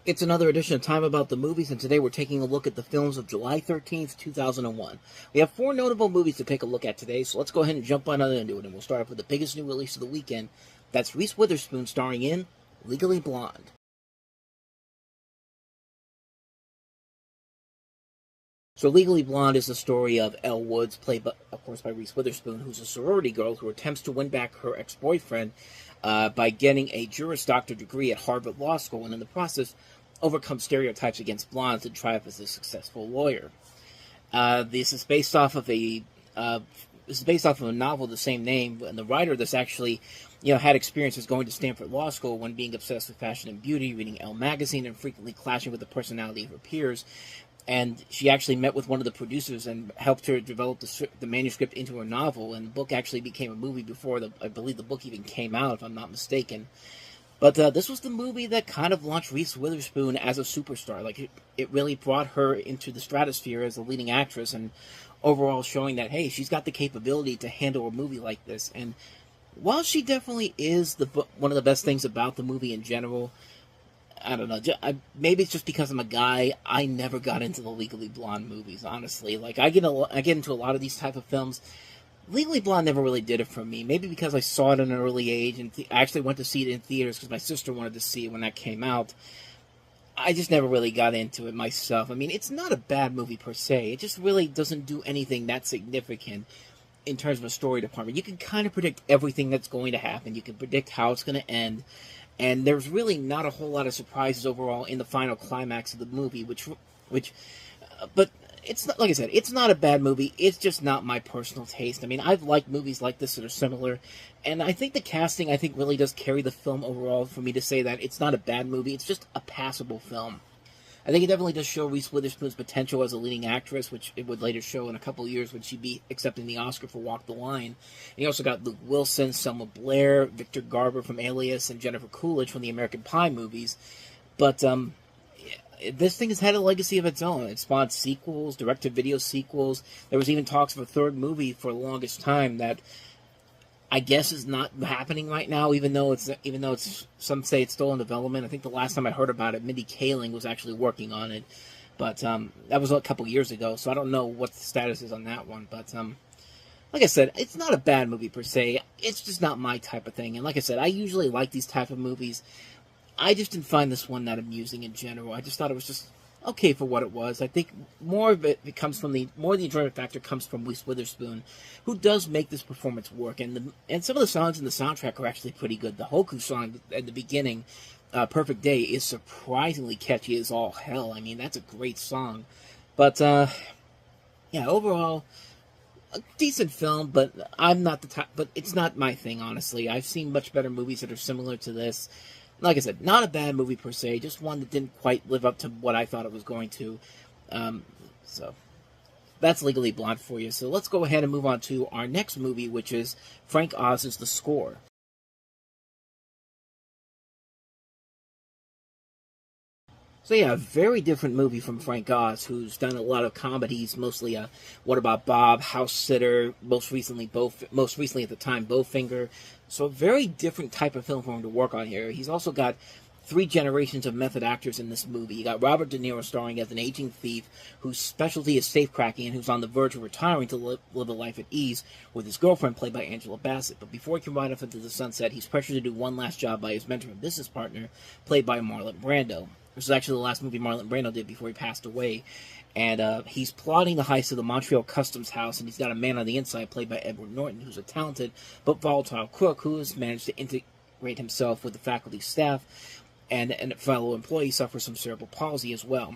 It's another edition of Time About the Movies, and today we're taking a look at the films of July 13th, 2001. We have four notable movies to take a look at today, so let's go ahead and jump on into it, and we'll start off with the biggest new release of the weekend. That's Reese Witherspoon starring in Legally Blonde. So Legally Blonde is the story of Elle Woods, played, of course, by Reese Witherspoon, who's a sorority girl who attempts to win back her ex-boyfriend by getting a Juris Doctor degree at Harvard Law School, and in the process, overcome stereotypes against blondes and triumph as a successful lawyer. This is based off of a novel of the same name, and the writer of this actually, had experiences going to Stanford Law School when being obsessed with fashion and beauty, reading Elle magazine, and frequently clashing with the personality of her peers. And she actually met with one of the producers and helped her develop the manuscript into a novel. And the book actually became a movie before I believe the book even came out, if I'm not mistaken. But this was the movie that kind of launched Reese Witherspoon as a superstar. Like, it really brought her into the stratosphere as a leading actress, and overall showing that, hey, she's got the capability to handle a movie like this. And while she definitely is one of the best things about the movie in general, I don't know. Maybe it's just because I'm a guy. I never got into the Legally Blonde movies, honestly. Like, I get into a lot of these type of films. Legally Blonde never really did it for me. Maybe because I saw it at an early age, and I actually went to see it in theaters because my sister wanted to see it when that came out. I just never really got into it myself. I mean, it's not a bad movie per se. It just really doesn't do anything that significant in terms of a story department. You can kind of predict everything that's going to happen. You can predict how it's going to end. And there's really not a whole lot of surprises overall in the final climax of the movie, but it's not, like I said, it's not a bad movie. It's just not my personal taste. I mean, I've liked movies like this that are similar, and I think the casting, really does carry the film overall for me to say that it's not a bad movie. It's just a passable film. I think it definitely does show Reese Witherspoon's potential as a leading actress, which it would later show in a couple of years when she'd be accepting the Oscar for Walk the Line. And you also got Luke Wilson, Selma Blair, Victor Garber from Alias, and Jennifer Coolidge from the American Pie movies. But this thing has had a legacy of its own. It spawned sequels, direct-to-video sequels. There was even talks of a third movie for the longest time that I guess is not happening right now, even though it's some say it's still in development. I think the last time I heard about it, Mindy Kaling was actually working on it, but that was a couple years ago, so I don't know what the status is on that one. But like I said, it's not a bad movie per se. It's just not my type of thing. And like I said, I usually like these type of movies. I just didn't find this one that amusing in general. I just thought it was just okay for what it was. I think more of it comes from the enjoyment factor comes from Reese Witherspoon, who does make this performance work. And some of the songs in the soundtrack are actually pretty good. The Hoku song at the beginning, "Perfect Day," is surprisingly catchy as all hell. I mean, that's a great song. But yeah, overall, a decent film. But I'm not the type. But it's not my thing, honestly. I've seen much better movies that are similar to this. Like I said, not a bad movie per se, just one that didn't quite live up to what I thought it was going to. So that's Legally Blonde for you. So let's go ahead and move on to our next movie, which is Frank Oz's The Score. So yeah, a very different movie from Frank Oz, who's done a lot of comedies, mostly What About Bob, House Sitter, most recently at the time, Bowfinger. So a very different type of film for him to work on here. He's also got three generations of method actors in this movie. You got Robert De Niro starring as an aging thief whose specialty is safecracking and who's on the verge of retiring to live a life at ease with his girlfriend played by Angela Bassett. But before he can ride off into the sunset, he's pressured to do one last job by his mentor and business partner played by Marlon Brando. This is actually the last movie Marlon Brando did before he passed away. And he's plotting the heist of the Montreal Customs House, and he's got a man on the inside played by Edward Norton, who's a talented but volatile crook who has managed to integrate himself with the faculty staff, and a fellow employee suffers from cerebral palsy as well.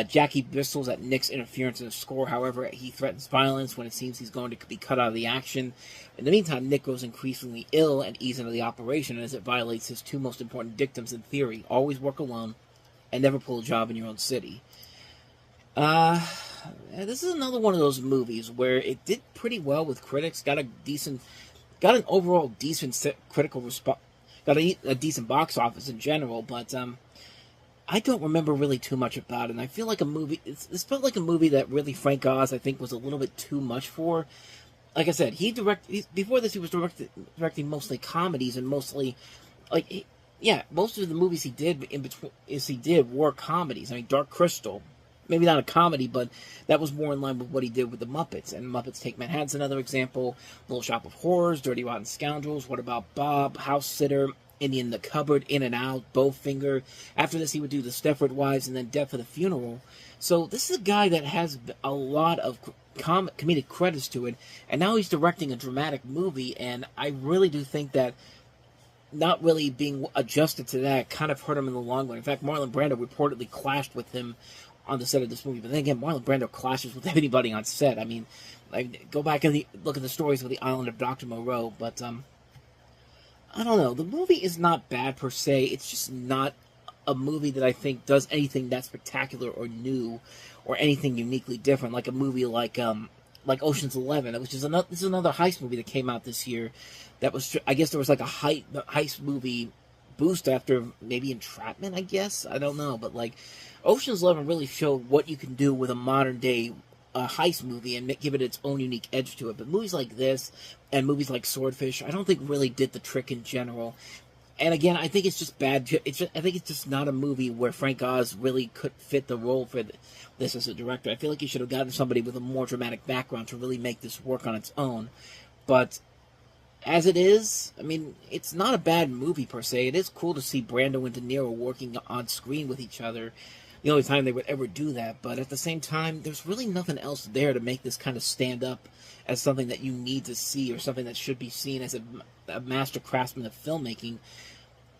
Jackie bristles at Nick's interference in the score. However, he threatens violence when it seems he's going to be cut out of the action. In the meantime, Nick grows increasingly ill and eases into the operation as it violates his two most important dictums in theory: always work alone and never pull a job in your own city. This is another one of those movies where it did pretty well with critics, got an overall decent critical response, got a decent box office in general, but I don't remember really too much about it. And I feel like this felt like a movie that really Frank Oz, I think, was a little bit too much for. Like I said, before this he was directing mostly comedies and mostly, like, yeah, most of the movies he did were comedies. I mean, Dark Crystal, maybe not a comedy, but that was more in line with what he did with the Muppets. And Muppets Take Manhattan's another example. Little Shop of Horrors, Dirty Rotten Scoundrels. What About Bob? House Sitter, Indian in the Cupboard, In and Out, Bowfinger. After this, he would do The Stepford Wives and then Death of the Funeral. So this is a guy that has a lot of comedic credits to it, and now he's directing a dramatic movie, and I really do think that not really being adjusted to that kind of hurt him in the long run. In fact, Marlon Brando reportedly clashed with him on the set of this movie. But then again, Marlon Brando clashes with anybody on set. I mean, go back and look at the stories of The Island of Dr. Moreau. But I don't know. The movie is not bad per se. It's just not a movie that I think does anything that spectacular or new or anything uniquely different, like a movie like Ocean's 11, which is this is another heist movie that came out this year. That was, I guess, there was like a heist movie boost after maybe Entrapment. I guess, I don't know, but like Ocean's 11 really showed what you can do with a modern day heist movie and give it its own unique edge to it. But movies like this and movies like Swordfish, I don't think really did the trick in general. And again, I think it's just bad. I think it's just not a movie where Frank Oz really could fit the role for this as a director. I feel like he should have gotten somebody with a more dramatic background to really make this work on its own. But as it is, I mean, it's not a bad movie per se. It is cool to see Brando and De Niro working on screen with each other. The only time they would ever do that. But at the same time, there's really nothing else there to make this kind of stand up as something that you need to see or something that should be seen as a master craftsman of filmmaking.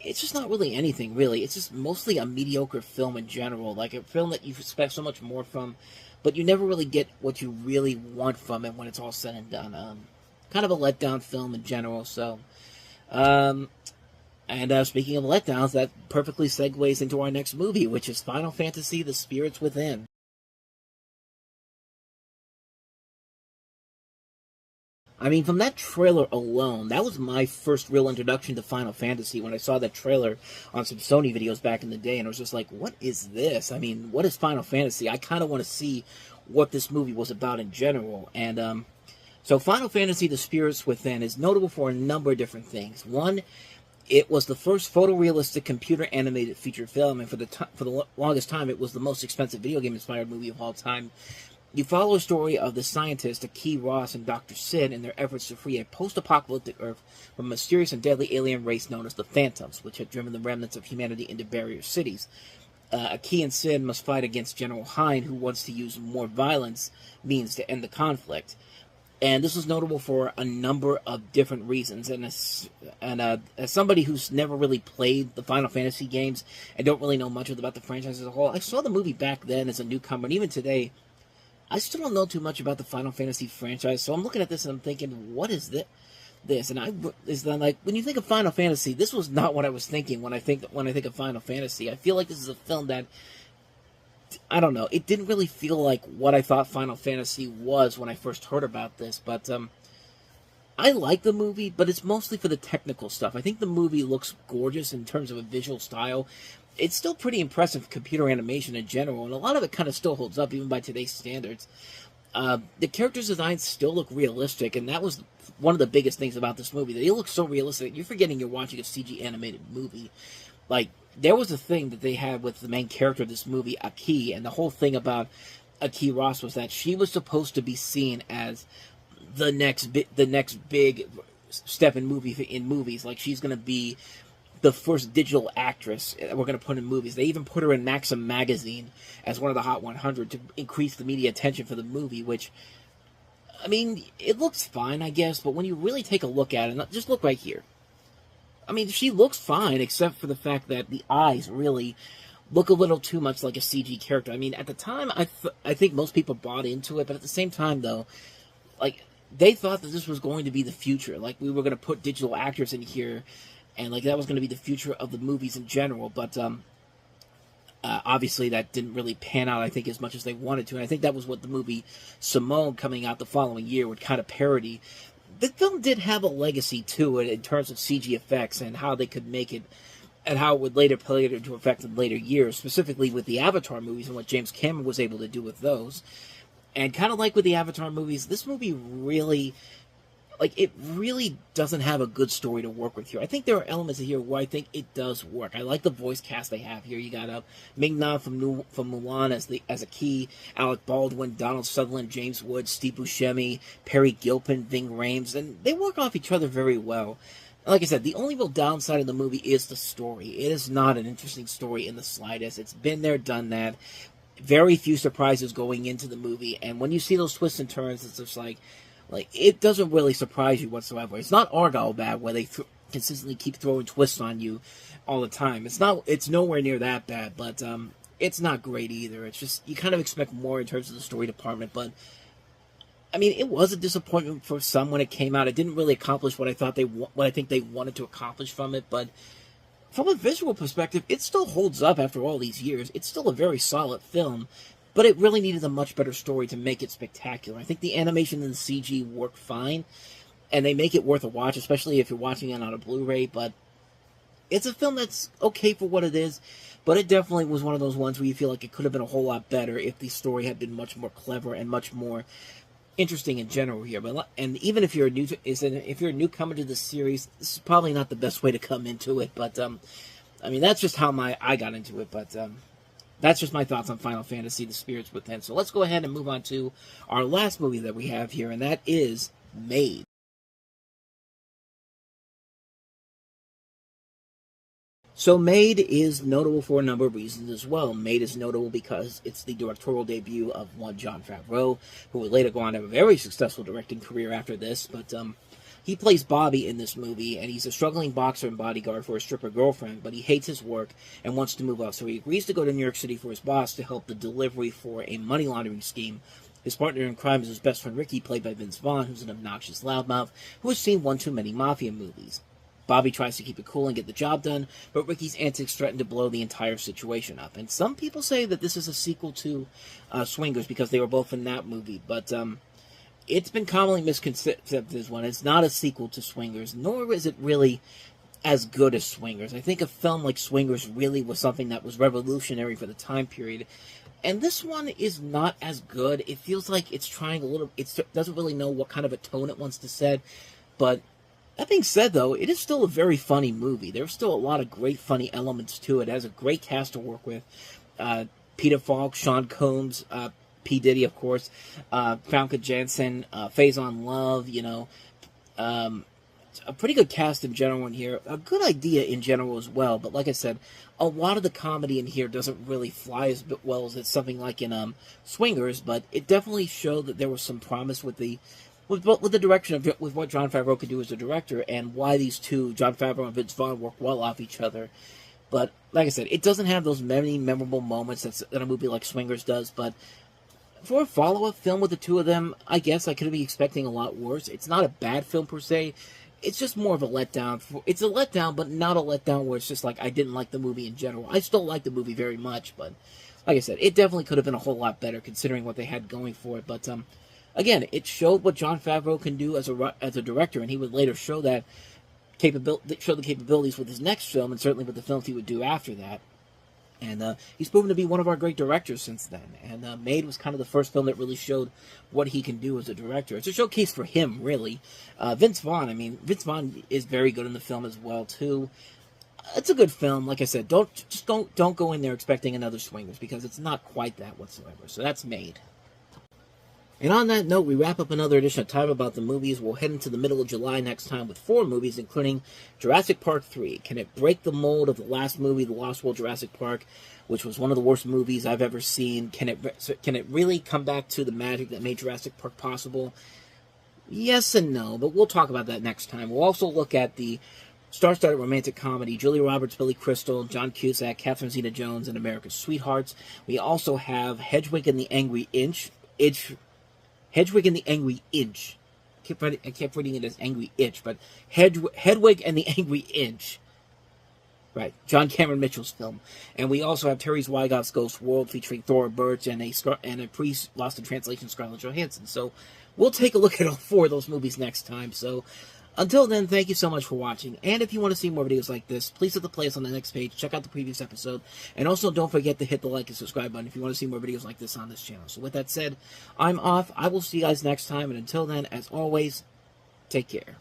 It's just not really anything, really. It's just mostly a mediocre film in general. Like a film that you expect so much more from, but you never really get what you really want from it when it's all said and done. Kind of a letdown film in general, so. And speaking of letdowns, that perfectly segues into our next movie, which is Final Fantasy: The Spirits Within. I mean, from that trailer alone, that was my first real introduction to Final Fantasy when I saw that trailer on some Sony videos back in the day, and I was just like, what is this? I mean, what is Final Fantasy? I kind of want to see what this movie was about in general, and so Final Fantasy: The Spirits Within is notable for a number of different things. One, it was the first photorealistic computer-animated feature film, and for the longest time, it was the most expensive video game-inspired movie of all time. You follow a story of the scientists Aki, Ross, and Dr. Sid in their efforts to free a post-apocalyptic Earth from a mysterious and deadly alien race known as the Phantoms, which had driven the remnants of humanity into barrier cities. Aki and Sid must fight against General Hind, who wants to use more violence means to end the conflict. And this was notable for a number of different reasons. And as somebody who's never really played the Final Fantasy games and don't really know much about the franchise as a whole, I saw the movie back then as a newcomer, and even today, I still don't know too much about the Final Fantasy franchise, so I'm looking at this and I'm thinking, what is this? And like, when you think of Final Fantasy, this was not what I was thinking when I think of Final Fantasy. I feel like this is a film that, I don't know, it didn't really feel like what I thought Final Fantasy was when I first heard about this, but I like the movie, but it's mostly for the technical stuff. I think the movie looks gorgeous in terms of a visual style. It's still pretty impressive computer animation in general, and a lot of it kind of still holds up even by today's standards. The characters' designs still look realistic, and that was one of the biggest things about this movie. They look so realistic, you're forgetting you're watching a CG animated movie. Like, there was a thing that they had with the main character of this movie, Aki, and the whole thing about Aki Ross was that she was supposed to be seen as the next big step in movies. Like, she's going to be the first digital actress we're going to put in movies. They even put her in Maxim magazine as one of the Hot 100 to increase the media attention for the movie, which, I mean, it looks fine, I guess, but when you really take a look at it, just look right here. I mean, she looks fine, except for the fact that the eyes really look a little too much like a CG character. I mean, at the time, I think most people bought into it, but at the same time, though, like, they thought that this was going to be the future. Like, we were going to put digital actors in here, and like that was going to be the future of the movies in general, but obviously that didn't really pan out, I think, as much as they wanted to, and I think that was what the movie Simone coming out the following year would kind of parody. The film did have a legacy to it in terms of CG effects and how they could make it, and how it would later play into effect in later years, specifically with the Avatar movies and what James Cameron was able to do with those. And kind of like with the Avatar movies, this movie really, like, it really doesn't have a good story to work with here. I think there are elements here where I think it does work. I like the voice cast they have here. You got Ming-Na from Mulan as a key, Alec Baldwin, Donald Sutherland, James Woods, Steve Buscemi, Perry Gilpin, Ving Rhames, and they work off each other very well. Like I said, the only real downside of the movie is the story. It is not an interesting story in the slightest. It's been there, done that. Very few surprises going into the movie, and when you see those twists and turns, it's just like it doesn't really surprise you whatsoever. It's not Argyle bad, where they consistently keep throwing twists on you all the time. It's nowhere near that bad, but it's not great either. It's just, you kind of expect more in terms of the story department, but I mean, it was a disappointment for some when it came out. It didn't really accomplish what I think they wanted to accomplish from it, but from a visual perspective, it still holds up after all these years. It's still a very solid film, but it really needed a much better story to make it spectacular. I think the animation and the CG work fine, and they make it worth a watch, especially if you're watching it on a Blu-ray, but it's a film that's okay for what it is, but it definitely was one of those ones where you feel like it could have been a whole lot better if the story had been much more clever and much more interesting in general here. And even if you're if you're a newcomer to this series, this is probably not the best way to come into it, but I mean, that's just how I got into it, but that's just my thoughts on Final Fantasy, The Spirits Within. So let's go ahead and move on to our last movie that we have here, and that is Maid. So Maid is notable for a number of reasons as well. Maid is notable because it's the directorial debut of one Jon Favreau, who would later go on to have a very successful directing career after this, but he plays Bobby in this movie, and he's a struggling boxer and bodyguard for a stripper girlfriend, but he hates his work and wants to move up, so he agrees to go to New York City for his boss to help the delivery for a money laundering scheme. His partner in crime is his best friend Ricky, played by Vince Vaughn, who's an obnoxious loudmouth who has seen one too many mafia movies. Bobby tries to keep it cool and get the job done, but Ricky's antics threaten to blow the entire situation up. And some people say that this is a sequel to Swingers because they were both in that movie, but it's been commonly misconceived as one. It's not a sequel to Swingers, nor is it really as good as Swingers. I think a film like Swingers really was something that was revolutionary for the time period. And this one is not as good. It feels like it's trying it doesn't really know what kind of a tone it wants to set. But that being said, though, it is still a very funny movie. There's still a lot of great funny elements to it. It has a great cast to work with. Peter Falk, Sean Combs, P. Diddy, of course, Famke Janssen, Faison Love, a pretty good cast in general in here. A good idea in general as well, but like I said, a lot of the comedy in here doesn't really fly as well as it's something like in Swingers, but it definitely showed that there was some promise with the direction with what Jon Favreau could do as a director, and why these two, Jon Favreau and Vince Vaughn, work well off each other. But like I said, it doesn't have those many memorable moments that a movie like Swingers does, but for a follow-up film with the two of them, I guess I could be expecting a lot worse. It's not a bad film per se. It's just more of a letdown. It's a letdown, but not a letdown where it's just like I didn't like the movie in general. I still like the movie very much, but like I said, it definitely could have been a whole lot better considering what they had going for it. But again, it showed what Jon Favreau can do as a director, and he would later show the capabilities with his next film, and certainly with the films he would do after that. And he's proven to be one of our great directors since then. And Maid was kind of the first film that really showed what he can do as a director. It's a showcase for him, really. Vince Vaughn is very good in the film as well, too. It's a good film. Like I said, don't go in there expecting another Swingers, because it's not quite that whatsoever. So that's Maid. And on that note, we wrap up another edition of Time About the Movies. We'll head into the middle of July next time with 4 movies, including Jurassic Park 3. Can it break the mold of the last movie, The Lost World Jurassic Park, which was one of the worst movies I've ever seen? Can it really come back to the magic that made Jurassic Park possible? Yes and no, but we'll talk about that next time. We'll also look at the star-studded romantic comedy, Julia Roberts, Billy Crystal, John Cusack, Catherine Zeta-Jones, and America's Sweethearts. We also have Hedwig and the Angry Inch. Hedwig and the Angry Inch. I kept reading it as Angry Itch, but Hedwig and the Angry Inch. Right, John Cameron Mitchell's film. And we also have Terry Zweigoff's Ghost World, featuring Thora Birch and a priest lost in translation, Scarlett Johansson. So we'll take a look at all 4 of those movies next time. So until then, thank you so much for watching. And if you want to see more videos like this, please hit the playlist on the next page. Check out the previous episode. And also don't forget to hit the like and subscribe button if you want to see more videos like this on this channel. So with that said, I'm off. I will see you guys next time. And until then, as always, Take care.